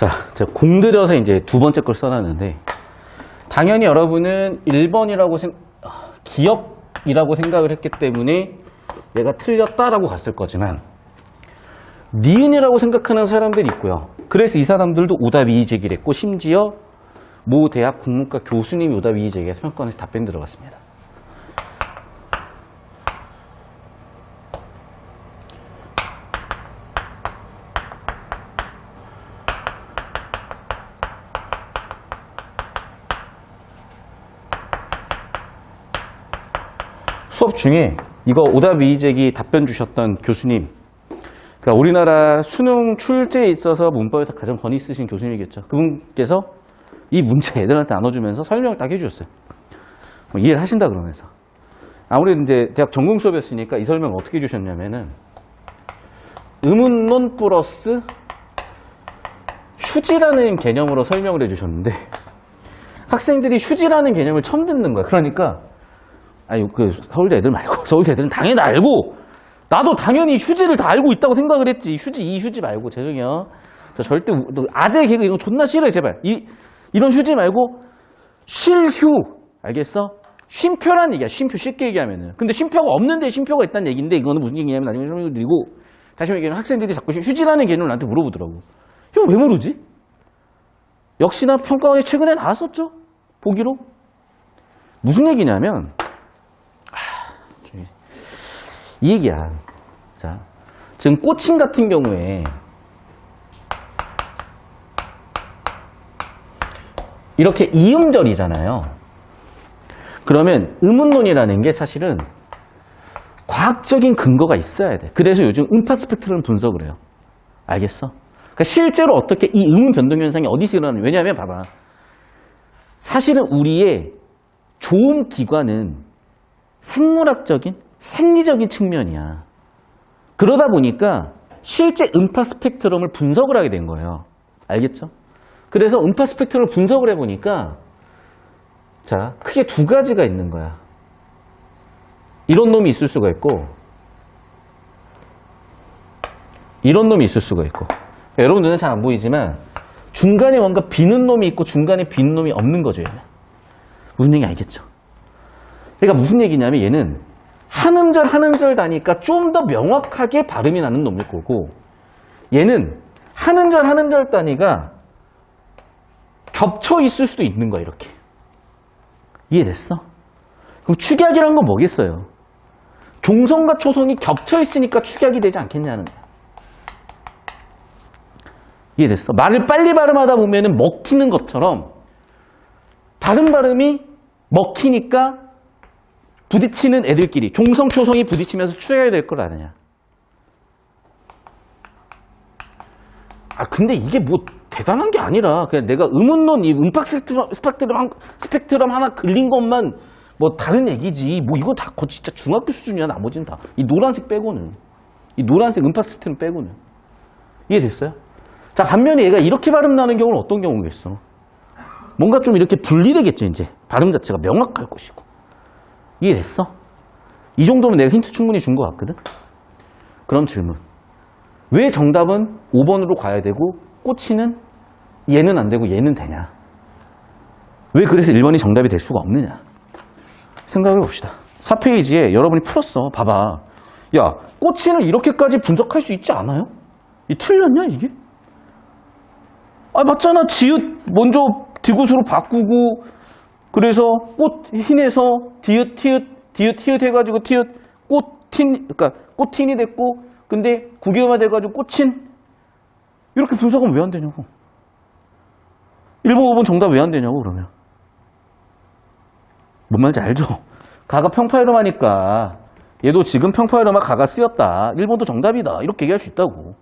자, 제가 공들여서 이제 두 번째 걸 써놨는데, 당연히 여러분은 1번이라고 기업이라고 생각을 했기 때문에 얘가 틀렸다라고 갔을 거지만, 니은이라고 생각하는 사람들이 있고요. 그래서 이 사람들도 오답 이의 제기를 했고, 심지어 모 대학 국문과 교수님이 오답 이의 제기해서 평가원에서 답변 들어갔습니다. 수업 중에 이거 오답 이의 제기 답변 주셨던 교수님, 그러니까 우리나라 수능 출제에 있어서 문법에서 가장 권위 있으신 교수님이겠죠. 그분께서 이 문제 애들한테 나눠주면서 설명을 딱 해주셨어요. 이해를 하신다 그러면서. 아무래도 이제 대학 전공 수업이었으니까 이 설명을 어떻게 해주셨냐면은, 의문론 플러스 휴지라는 개념으로 설명을 해주셨는데, 학생들이 휴지라는 개념을 처음 듣는 거야. 그러니까 아니, 서울대 애들 말고, 서울대 애들은 당연히 다 알고, 나도 당연히 휴지를 다 알고 있다고 생각을 했지. 이 휴지 말고, 죄송해요. 저 절대, 아재 개그 이런 거 존나 싫어요, 제발. 이런 휴지 말고, 실휴. 알겠어? 쉼표란 얘기야, 쉼표. 쉽게 얘기하면은. 근데 쉼표가 없는데 쉼표가 있다는 얘기인데, 이거는 무슨 얘기냐면 나중에 설명을 드리고, 다시 얘기하면 학생들이 자꾸 휴지라는 개념을 나한테 물어보더라고. 이거 왜 모르지? 역시나 평가원이 최근에 나왔었죠? 보기로. 무슨 얘기냐면, 이 얘기야. 자, 지금 꽃침 같은 경우에 이렇게 이음절이잖아요. 그러면 의문론이라는 게 사실은 과학적인 근거가 있어야 돼. 그래서 요즘 음파 스펙트럼 분석을 해요. 알겠어? 그러니까 실제로 어떻게 이 의문 변동 현상이 어디서 일어나느냐. 왜냐하면 봐봐. 사실은 우리의 좋은 기관은 생물학적인 생리적인 측면이야. 그러다 보니까 실제 음파 스펙트럼을 분석을 하게 된 거예요. 알겠죠? 그래서 음파 스펙트럼을 분석을 해보니까 자, 크게 두 가지가 있는 거야. 이런 놈이 있을 수가 있고 이런 놈이 있을 수가 있고, 여러분 눈에 잘 안 보이지만 중간에 뭔가 비는 놈이 있고 중간에 비는 놈이 없는 거죠. 얘는. 무슨 얘기 알겠죠? 그러니까 무슨 얘기냐면 얘는 한 음절 다니까 좀 더 명확하게 발음이 나는 놈일 거고, 얘는 한 음절 단위가 겹쳐 있을 수도 있는 거야. 이렇게. 이해됐어? 그럼 축약이란 건 뭐겠어요? 종성과 초성이 겹쳐 있으니까 축약이 되지 않겠냐는 거야. 이해됐어? 말을 빨리 발음하다 보면은 먹히는 것처럼 다른 발음이 먹히니까 부딪히는 애들끼리 종성, 초성이 부딪히면서 추해야 될 걸 아느냐. 근데 이게 뭐 대단한 게 아니라 그냥 내가 의문론, 이 음파 스펙트럼 하나 그린 것만 뭐 다른 얘기지. 뭐 이거 다 진짜 중학교 수준이야. 나머지는 다. 이 노란색 빼고는. 이 노란색 음파 스펙트럼 빼고는. 이해됐어요? 자, 반면에 얘가 이렇게 발음 나는 경우는 어떤 경우겠어? 뭔가 좀 이렇게 분리되겠죠, 이제. 발음 자체가 명확할 것이고. 이해됐어? 이 정도면 내가 힌트 충분히 준 것 같거든? 그럼 질문. 왜 정답은 5번으로 가야 되고 꼬치는 얘는 안 되고 얘는 되냐? 왜 그래서 1번이 정답이 될 수가 없느냐? 생각해 봅시다. 4페이지에 여러분이 풀었어. 봐봐. 야, 꼬치는 이렇게까지 분석할 수 있지 않아요? 이 틀렸냐 이게? 맞잖아. 지읒 먼저 디귿으로 바꾸고, 그래서 꽃 흰에서 디귿 티읒 해가지고 티읒 꽃틴, 그러니까 꽃틴이 됐고, 근데 구개음화 돼가지고 꽃친. 이렇게 분석은 왜 안 되냐고. 1번, 5번 정답 왜 안 되냐고, 그러면. 뭔 말인지 알죠? 가가 평파이름 하니까 얘도 지금 평파이름하 가가 쓰였다. 1번도 정답이다. 이렇게 얘기할 수 있다고.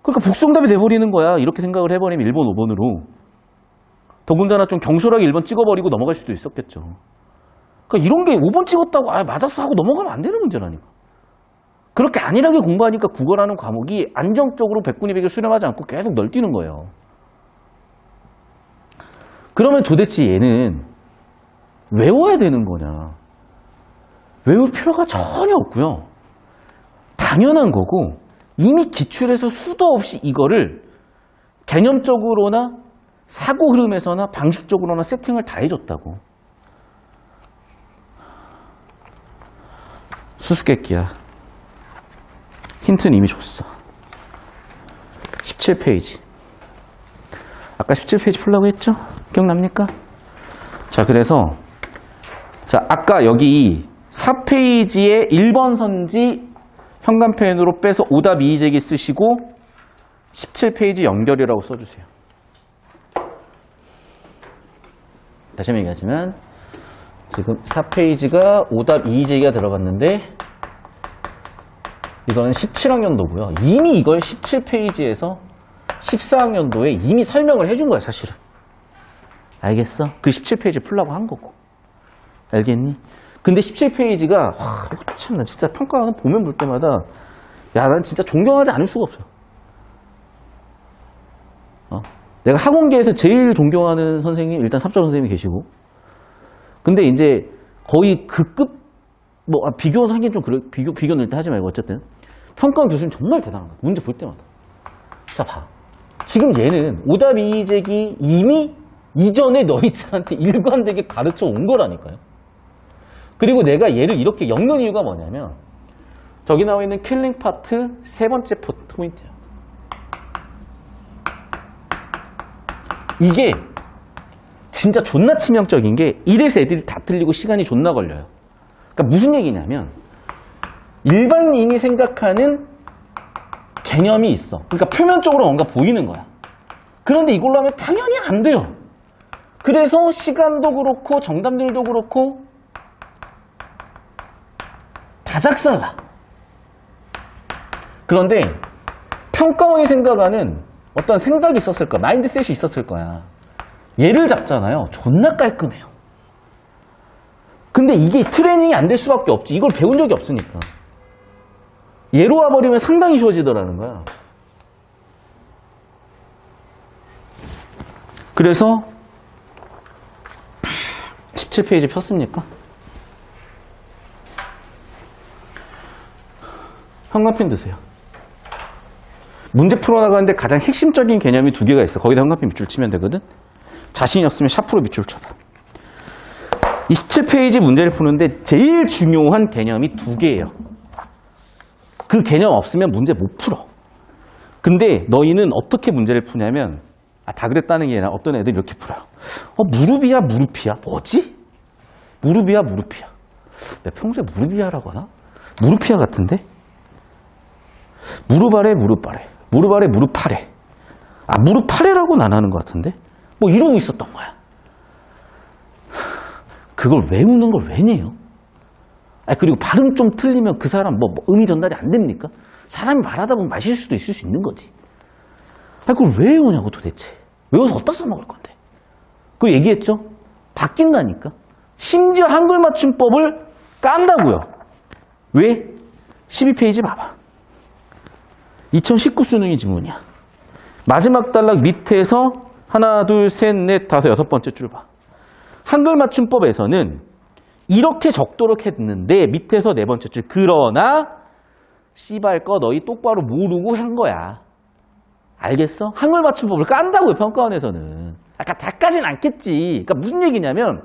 그러니까 복수정답이 돼버리는 거야. 이렇게 생각을 해버리면 1번, 5번으로. 더군다나 좀 경솔하게 1번 찍어버리고 넘어갈 수도 있었겠죠. 그러니까 이런 게 5번 찍었다고 맞았어 하고 넘어가면 안 되는 문제라니까. 그렇게 안일하게 공부하니까 국어라는 과목이 안정적으로 100분위 100을 수렴하지 않고 계속 널뛰는 거예요. 그러면 도대체 얘는 외워야 되는 거냐? 외울 필요가 전혀 없고요. 당연한 거고, 이미 기출에서 수도 없이 이거를 개념적으로나 사고 흐름에서나 방식적으로나 세팅을 다 해줬다고. 수수께끼야. 힌트는 이미 줬어. 17페이지. 아까 17페이지 풀라고 했죠? 기억납니까? 자, 그래서 자, 아까 여기 4페이지에 1번 선지 현관펜으로 빼서 오답 이의제기 쓰시고 17페이지 연결이라고 써주세요. 다시 한번 얘기하자면 지금 4페이지가 오답 이의제기가 들어갔는데 이거는 17학년도고요. 이미 이걸 17페이지에서 14학년도에 이미 설명을 해준 거야, 사실은. 알겠어? 그 17페이지 풀라고 한 거고. 알겠니? 근데 17페이지가 와, 이것도 참 나 진짜 평가하는 보면 볼 때마다 야, 난 진짜 존경하지 않을 수가 없어. 내가 학원계에서 제일 존경하는 선생님, 일단 삽자 선생님이 계시고, 근데 이제 거의 그 급, 뭐, 비교는 하긴 좀 그래, 비교는 일단 하지 말고, 어쨌든. 평가 교수님 정말 대단한 거야. 문제 볼 때마다. 자, 봐. 지금 얘는 오답 이의제기 이미 이전에 너희들한테 일관되게 가르쳐 온 거라니까요. 그리고 내가 얘를 이렇게 엮는 이유가 뭐냐면, 저기 나와 있는 킬링 파트 세 번째 포인트야. 이게 진짜 존나 치명적인 게 이래서 애들이 다 틀리고 시간이 존나 걸려요. 그러니까 무슨 얘기냐면 일반인이 생각하는 개념이 있어. 그러니까 표면적으로 뭔가 보이는 거야. 그런데 이걸로 하면 당연히 안 돼요. 그래서 시간도 그렇고 정답들도 그렇고 다 작살나. 그런데 평가원이 생각하는 어떤 생각이 있었을 거야. 마인드셋이 있었을 거야. 얘를 잡잖아요. 존나 깔끔해요. 근데 이게 트레이닝이 안 될 수밖에 없지. 이걸 배운 적이 없으니까. 얘로 와버리면 상당히 쉬워지더라는 거야. 그래서 17페이지 폈습니까? 현관펜 드세요. 문제 풀어나가는데 가장 핵심적인 개념이 두 개가 있어. 거기다 현관펜 밑줄 치면 되거든. 자신이 없으면 샤프로 밑줄 쳐봐. 27페이지 문제를 푸는데 제일 중요한 개념이 두 개예요. 그 개념 없으면 문제 못 풀어. 근데 너희는 어떻게 문제를 푸냐면 다 그랬다는 게 아니라 어떤 애들 이렇게 풀어요. 무릎이야 무릎이야? 뭐지? 무릎이야 무릎이야. 내가 평소에 무릎이야라고 하나? 무릎이야 같은데? 무릎 아래 무릎 아래. 무릎 아래 무릎 아래. 무릎 아래라고는 안 하는 것 같은데? 뭐 이러고 있었던 거야. 그걸 외우는 걸 왜 내요? 그리고 발음 좀 틀리면 그 사람 뭐 의미 전달이 안 됩니까? 사람이 말하다 보면 마실 수도 있을 수 있는 거지. 그걸 왜 외우냐고 도대체. 외워서 어디다 써먹을 건데. 그거 얘기했죠? 바뀐다니까. 심지어 한글 맞춤법을 깐다고요. 왜? 12페이지 봐봐. 2019 수능이 지문이야. 마지막 단락 밑에서 하나, 둘, 셋, 넷, 다섯, 여섯 번째 줄 봐. 한글 맞춤법에서는 이렇게 적도록 했는데 밑에서 네 번째 줄. 그러나 씨발 거 너희 똑바로 모르고 한 거야. 알겠어? 한글 맞춤법을 깐다고요. 평가원에서는. 아까 다까진 않겠지. 그러니까 무슨 얘기냐면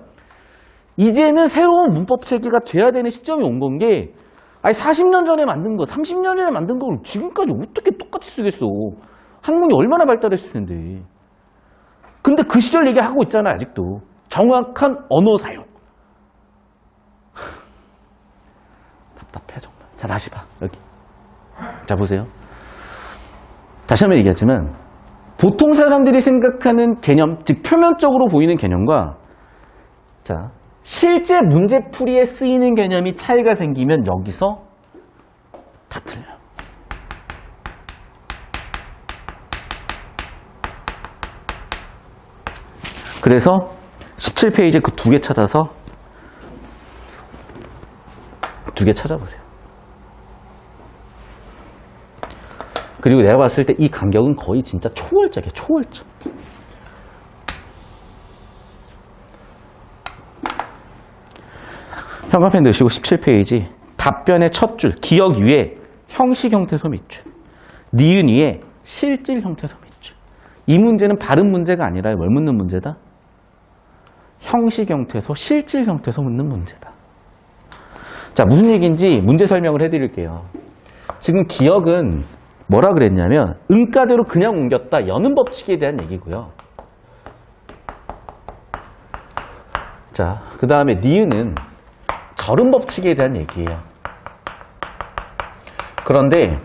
이제는 새로운 문법 체계가 돼야 되는 시점이 온 건 게 40년 전에 만든 거, 30년 전에 만든 걸 지금까지 어떻게 똑같이 쓰겠어. 학문이 얼마나 발달했을 텐데. 근데 그 시절 얘기하고 있잖아, 아직도. 정확한 언어 사용. 답답해, 정말. 자, 다시 봐, 여기. 자, 보세요. 다시 한번 얘기하지만, 보통 사람들이 생각하는 개념, 즉, 표면적으로 보이는 개념과, 자, 실제 문제풀이에 쓰이는 개념이 차이가 생기면 여기서 다 틀려요. 그래서 17페이지 그 두 개 찾아서 두 개 찾아보세요. 그리고 내가 봤을 때 이 간격은 거의 진짜 초월적이에요. 초월적. 현관펜 넣으시고 17페이지 답변의 첫 줄 기억 위에 형식 형태소 밑줄 니은 위에 실질 형태소 밑줄 이 문제는 발음 문제가 아니라 뭘 묻는 문제다? 형식 형태에서 실질 형태에서 묻는 문제다. 자, 무슨 얘기인지 문제 설명을 해드릴게요. 지금 기억은 뭐라 그랬냐면 음가대로 그냥 옮겼다. 여는 법칙에 대한 얘기고요. 자, 그 다음에 니은은 절음 법칙에 대한 얘기예요. 그런데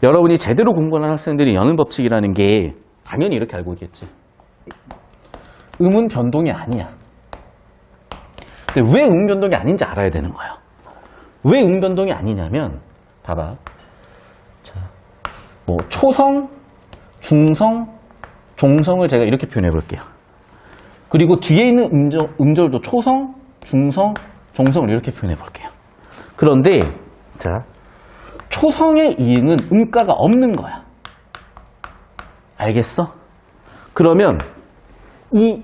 여러분이 제대로 공부하는 학생들이 여는 법칙이라는 게 당연히 이렇게 알고 있겠지. 음은 변동이 아니야. 근데 왜 음 변동이 아닌지 알아야 되는 거예요. 왜 음 변동이 아니냐면 봐봐. 자, 뭐 초성, 중성, 종성을 제가 이렇게 표현해 볼게요. 그리고 뒤에 있는 음절도 초성, 중성, 종성을 이렇게 표현해 볼게요. 그런데 자, 초성의 이응은 음가가 없는 거야. 알겠어? 그러면 이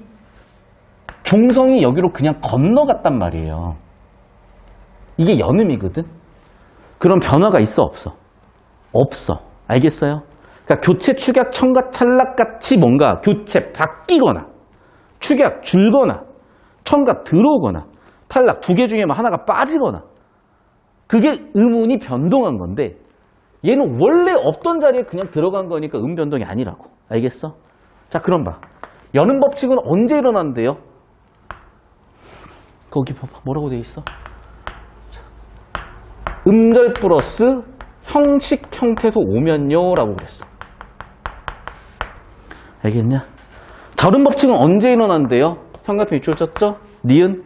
종성이 여기로 그냥 건너갔단 말이에요. 이게 연음이거든? 그럼 변화가 있어, 없어? 없어. 알겠어요? 그러니까 교체, 축약, 첨가, 탈락같이 뭔가 교체, 바뀌거나 축약, 줄거나 첨가, 들어오거나 탈락 두 개 중에 뭐 하나가 빠지거나 그게 음운이 변동한 건데 얘는 원래 없던 자리에 그냥 들어간 거니까 음 변동이 아니라고. 알겠어? 자, 그럼 봐. 여는 법칙은 언제 일어난대요? 거기 봐봐. 뭐라고 돼 있어? 자, 음절 플러스 형식 형태소 오면요 라고 그랬어. 알겠냐? 절음 법칙은 언제 일어난대요? 현관표 입줄 쳤죠? 니은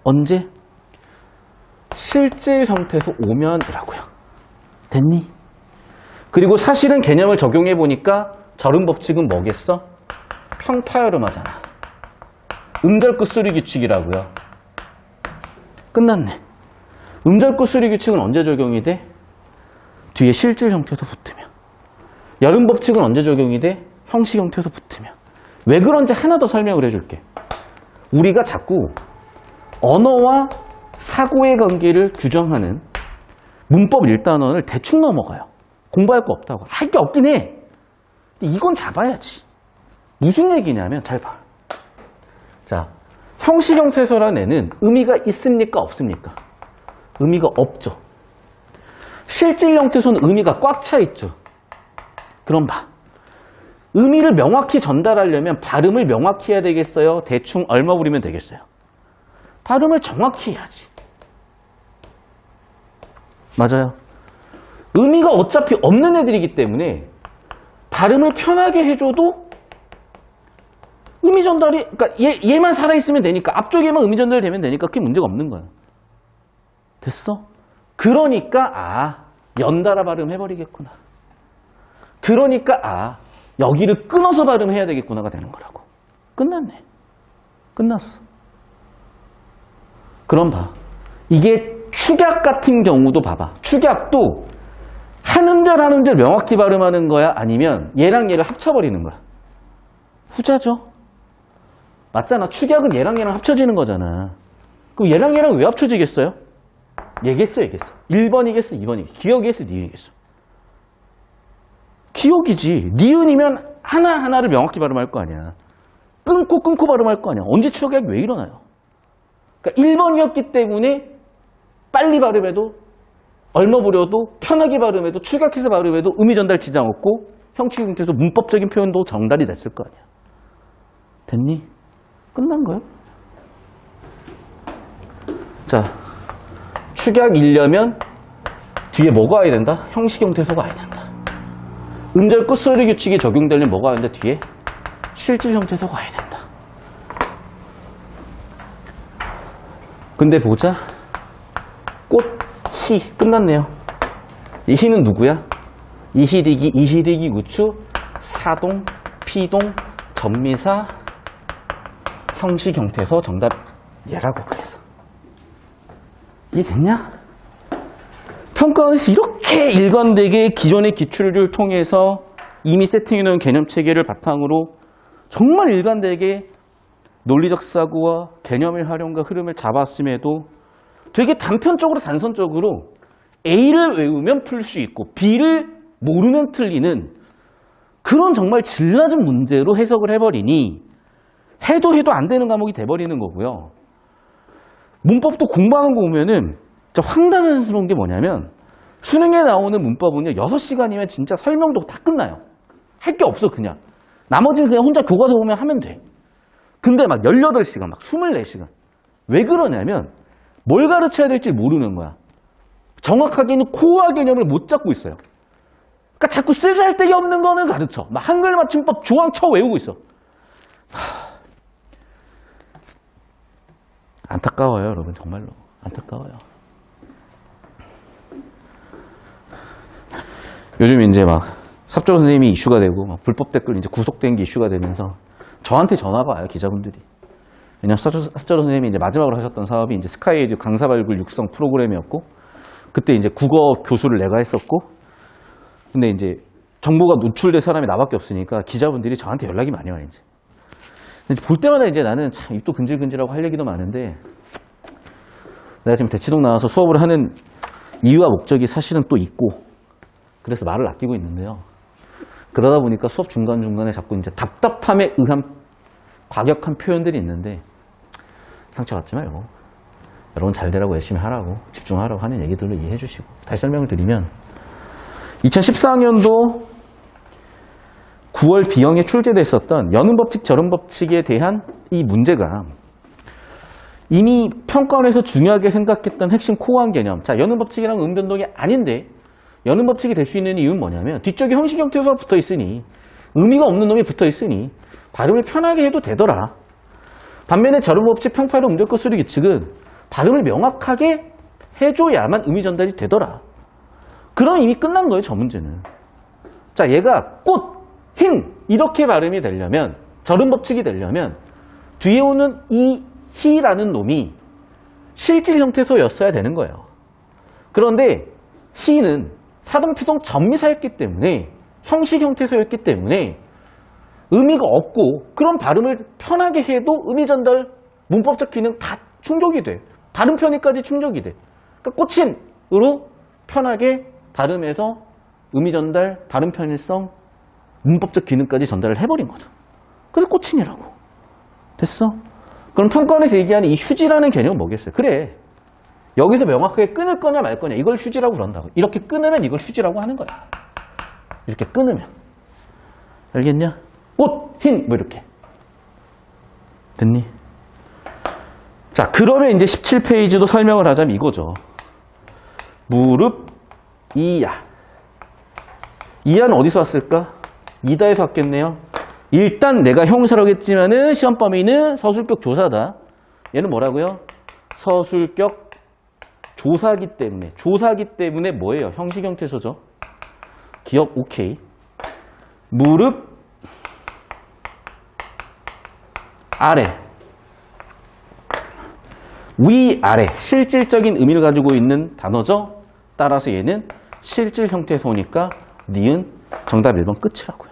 언제? 실질 형태소 오면이라고요. 됐니? 그리고 사실은 개념을 적용해 보니까 절음 법칙은 뭐겠어? 평파열음하잖아. 음절 끝소리 규칙이라고요. 끝났네. 음절 끝소리 규칙은 언제 적용이 돼? 뒤에 실질 형태에서 붙으면. 여름 법칙은 언제 적용이 돼? 형식 형태에서 붙으면. 왜 그런지 하나 더 설명을 해줄게. 우리가 자꾸 언어와 사고의 관계를 규정하는 문법 1단원을 대충 넘어가요. 공부할 거 없다고. 할 게 없긴 해. 근데 이건 잡아야지. 무슨 얘기냐면 잘 봐. 자, 형식 형태에서라는 애는 의미가 있습니까? 없습니까? 의미가 없죠. 실질 형태에서는 의미가 꽉 차 있죠. 그럼 봐. 의미를 명확히 전달하려면 발음을 명확히 해야 되겠어요? 대충 얼마 부리면 되겠어요? 발음을 정확히 해야지. 맞아요. 의미가 어차피 없는 애들이기 때문에 발음을 편하게 해줘도 의미 전달이, 그러니까 얘만 살아있으면 되니까, 앞쪽에만 의미 전달되면 되니까 그게 문제가 없는 거야. 됐어? 그러니까, 연달아 발음해버리겠구나. 그러니까, 여기를 끊어서 발음해야 되겠구나가 되는 거라고. 끝났네. 끝났어. 그럼 봐. 이게 축약 같은 경우도 봐봐. 축약도 한 음절 명확히 발음하는 거야? 아니면 얘랑 얘를 합쳐버리는 거야? 후자죠. 맞잖아. 축약은 얘랑 합쳐지는 거잖아. 그럼 얘랑 왜 합쳐지겠어요? 얘겠어. 1번이겠어, 2번이겠어. 기억이겠어, 니은이겠어. 기억이지. 니은이면 하나하나를 명확히 발음할 거 아니야. 끊고 발음할 거 아니야. 언제 축약이 왜 일어나요? 그러니까 1번이었기 때문에 빨리 발음해도 얼마 부려도 편하게 발음해도 축약해서 발음해도 의미 전달 지장 없고 형식 형태에서 문법적인 표현도 전달이 됐을 거 아니야. 됐니? 끝난 거예요. 자, 축약이려면 뒤에 뭐가 와야 된다? 형식 형태소가 와야 된다. 음절 끝소리 규칙이 적용되려면 뭐가 와야 된다? 뒤에 실질 형태소가 와야 된다. 근데 보자. 꽃, 희. 끝났네요. 이 희는 누구야? 이희리기, 우추, 사동, 피동, 전미사, 형식 형태소 정답 얘라고 그래서. 이해됐냐? 평가원에서 이렇게 일관되게 기존의 기출을 통해서 이미 세팅해놓은 개념체계를 바탕으로 정말 일관되게 논리적 사고와 개념의 활용과 흐름을 잡았음에도 되게 단편적으로 단선적으로 A를 외우면 풀 수 있고 B를 모르면 틀리는 그런 정말 질 낮은 문제로 해석을 해버리니 해도 안 되는 과목이 돼버리는 거고요. 문법도 공부하는 거 보면은 진짜 황당스러운 게 뭐냐면 수능에 나오는 문법은요 6시간이면 진짜 설명도 다 끝나요. 할 게 없어 그냥. 나머지는 그냥 혼자 교과서 보면 하면 돼. 근데 막 18시간, 막 24시간. 왜 그러냐면 뭘 가르쳐야 될지 모르는 거야. 정확하게는 코어와 개념을 못 잡고 있어요. 그러니까 자꾸 쓰잘데기 없는 거는 가르쳐. 막 한글 맞춤법 조항 쳐 외우고 있어. 안타까워요, 여러분. 정말로. 안타까워요. 요즘 이제 막 삽조 선생님이 이슈가 되고 막 불법 댓글 이제 구속된 게 이슈가 되면서 저한테 전화가 와요, 기자분들이. 왜냐면 삽조 선생님이 이제 마지막으로 하셨던 사업이 이제 스카이에듀 강사 발굴 육성 프로그램이었고 그때 이제 국어 교수를 내가 했었고 근데 이제 정보가 노출될 사람이 나밖에 없으니까 기자분들이 저한테 연락이 많이 와요, 이제. 근데 볼 때마다 이제 나는 참 입도 근질근질하고 할 얘기도 많은데 내가 지금 대치동 나와서 수업을 하는 이유와 목적이 사실은 또 있고 그래서 말을 아끼고 있는데요. 그러다 보니까 수업 중간중간에 자꾸 이제 답답함에 의한 과격한 표현들이 있는데 상처받지 말고 여러분 잘 되라고 열심히 하라고 집중하라고 하는 얘기들로 이해해 주시고 다시 설명을 드리면 2014년도 9월 B형에 출제됐었던 연음법칙, 절음법칙에 대한 이 문제가 이미 평가원에서 중요하게 생각했던 핵심 코어한 개념. 자, 연음법칙이랑 음변동이 아닌데 연음법칙이 될 수 있는 이유는 뭐냐면 뒤쪽에 형식 형태소가 붙어 있으니 의미가 없는 놈이 붙어 있으니 발음을 편하게 해도 되더라. 반면에 절음법칙, 평파로 음절거 수리 규칙은 발음을 명확하게 해줘야만 의미 전달이 되더라. 그럼 이미 끝난 거예요, 저 문제는. 자, 얘가 꽃, 흰 이렇게 발음이 되려면 절음법칙이 되려면 뒤에 오는 이 희라는 놈이 실질 형태소였어야 되는 거예요. 그런데 희는 사동피동 전미사였기 때문에 형식 형태소였기 때문에 의미가 없고 그런 발음을 편하게 해도 의미 전달, 문법적 기능 다 충족이 돼. 발음 편의까지 충족이 돼. 그러니까 꽃힌으로 편하게 발음해서 의미 전달, 발음 편의성, 문법적 기능까지 전달을 해버린 거죠. 그래서 꽃힌이라고. 됐어? 그럼 평가원에서 얘기하는 이 휴지라는 개념은 뭐겠어요? 그래. 여기서 명확하게 끊을 거냐 말 거냐 이걸 휴지라고 그런다고. 이렇게 끊으면 이걸 휴지라고 하는 거야. 이렇게 끊으면. 알겠냐? 꽃, 흰, 뭐 이렇게. 됐니? 자, 그러면 이제 17페이지도 설명을 하자면 이거죠. 무릎, 이야. 이야는 어디서 왔을까? 이다에서 왔겠네요. 일단 내가 형사라고 했지만은 시험 범위는 서술격 조사다. 얘는 뭐라고요? 서술격 조사기 때문에 뭐예요? 형식 형태소죠. 기억 오케이. 무릎 아래 위아래 실질적인 의미를 가지고 있는 단어죠. 따라서 얘는 실질 형태소니까 니은 정답 1번 끝이라고요.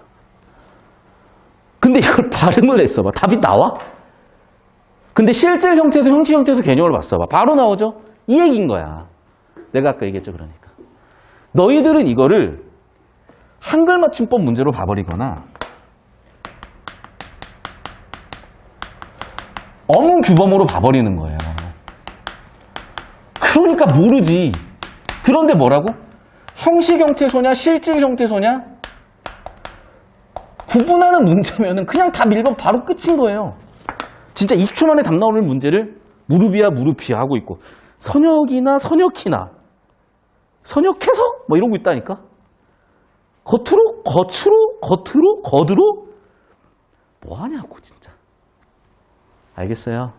근데 이걸 발음을 했어봐. 답이 나와? 근데 실질 형태소, 형식 형태소 개념을 봤어봐. 바로 나오죠? 이 얘기인 거야. 내가 아까 얘기했죠, 그러니까. 너희들은 이거를 한글 맞춤법 문제로 봐버리거나 어문 규범으로 봐버리는 거예요. 그러니까 모르지. 그런데 뭐라고? 형식 형태소냐, 실질 형태소냐? 구분하는 문제면은 그냥 답 1번 바로 끝인 거예요. 진짜 20초 만에 답 나오는 문제를 무릎이야, 무릎이야 하고 있고 선역이나 선역이나 선역해서 뭐 이러고 있다니까. 겉으로 겉으로 뭐 하냐고 진짜. 알겠어요?